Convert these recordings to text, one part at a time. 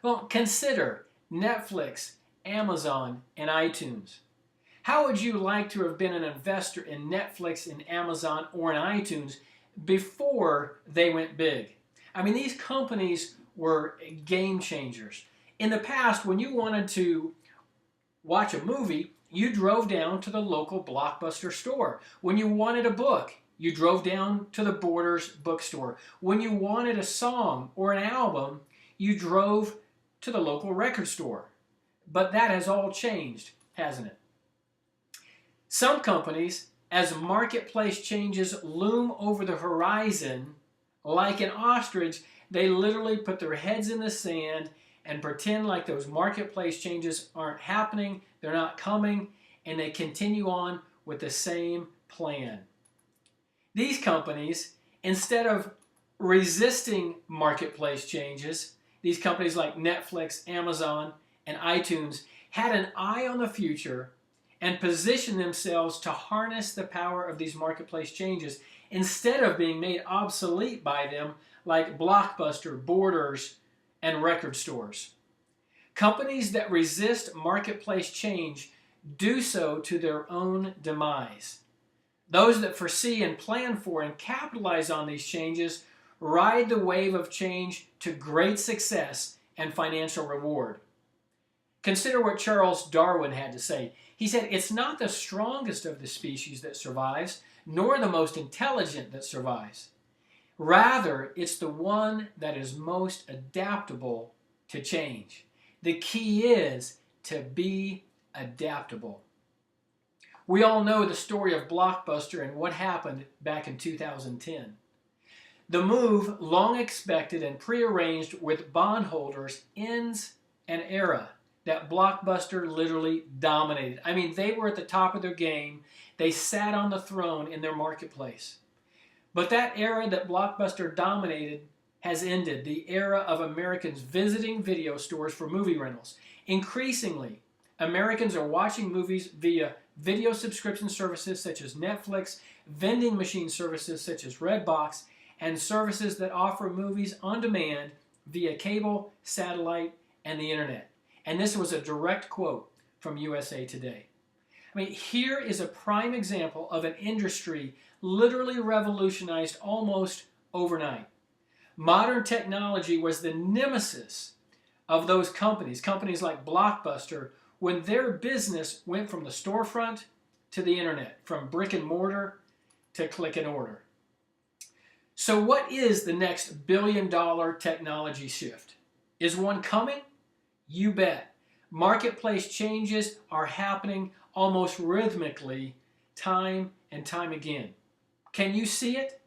Well, consider Netflix, Amazon, and iTunes. How would you like to have been an investor in Netflix and Amazon or in iTunes before they went big? I mean, these companies were game changers. In the past, when you wanted to watch a movie, you drove down to the local Blockbuster store. When you wanted a book, you drove down to the Borders bookstore. When you wanted a song or an album, you drove to the local record store. But that has all changed, hasn't it? Some companies, as marketplace changes loom over the horizon, like an ostrich, they literally put their heads in the sand and pretend like those marketplace changes aren't happening, they're not coming, and they continue on with the same plan. These companies, instead of resisting marketplace changes, these companies like Netflix, Amazon, and iTunes had an eye on the future and positioned themselves to harness the power of these marketplace changes instead of being made obsolete by them like Blockbuster, Borders, and record stores. Companies that resist marketplace change do so to their own demise. Those that foresee and plan for and capitalize on these changes ride the wave of change to great success and financial reward. Consider what Charles Darwin had to say. He said, "It's not the strongest of the species that survives, nor the most intelligent that survives. Rather, it's the one that is most adaptable to change." The key is to be adaptable. We all know the story of Blockbuster and what happened back in 2010. The move, long expected and prearranged with bondholders, ends an era that Blockbuster literally dominated. I mean, they were at the top of their game. They sat on the throne in their marketplace. But that era that Blockbuster dominated has ended, the era of Americans visiting video stores for movie rentals. Increasingly, Americans are watching movies via video subscription services such as Netflix, vending machine services such as Redbox, and services that offer movies on demand via cable, satellite, and the internet. And this was a direct quote from USA Today. I mean, here is a prime example of an industry literally revolutionized almost overnight. Modern technology was the nemesis of those companies like Blockbuster, when their business went from the storefront to the internet, from brick and mortar to click and order. So what is the next billion-dollar technology shift? Is one coming? You bet. Marketplace changes are happening almost rhythmically, time and time again. Can you see it?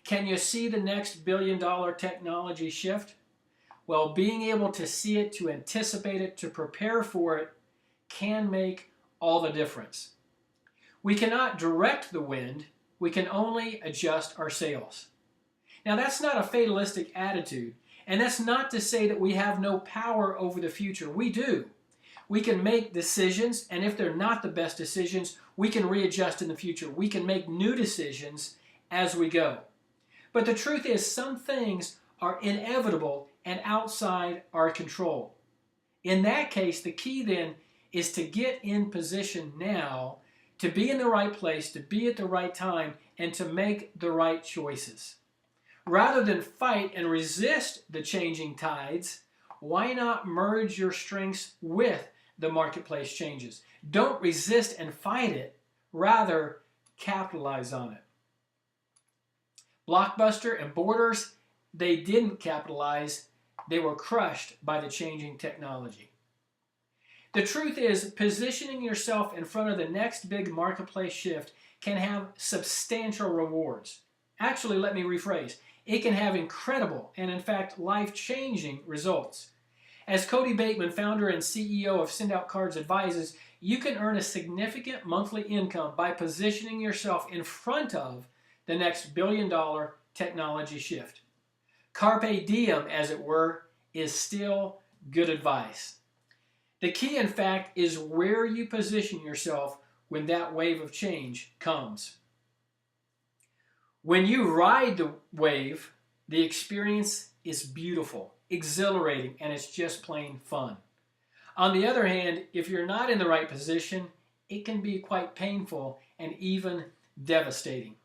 Can you see the next billion-dollar technology shift? Well, being able to see it, to anticipate it, to prepare for it, can make all the difference. We cannot direct the wind, we can only adjust our sails. Now, that's not a fatalistic attitude, and that's not to say that we have no power over the future. We do. We can make decisions, and if they're not the best decisions, we can readjust in the future. We can make new decisions as we go. But the truth is, some things are inevitable and outside our control. In that case, the key then is to get in position now, to be in the right place, to be at the right time, and to make the right choices. Rather than fight and resist the changing tides, why not merge your strengths with the marketplace changes? Don't resist and fight it, rather capitalize on it. Blockbuster and Borders, they didn't capitalize, they were crushed by the changing technology. The truth is, positioning yourself in front of the next big marketplace shift can have substantial rewards. Actually, let me rephrase. It can have incredible and, in fact, life-changing results. As Cody Bateman, founder and CEO of Send Out Cards, advises, you can earn a significant monthly income by positioning yourself in front of the next billion-dollar technology shift. Carpe diem, as it were, is still good advice. The key, in fact, is where you position yourself when that wave of change comes. When you ride the wave, the experience is beautiful. exhilarating, and it's just plain fun. On the other hand, if you're not in the right position, it can be quite painful and even devastating.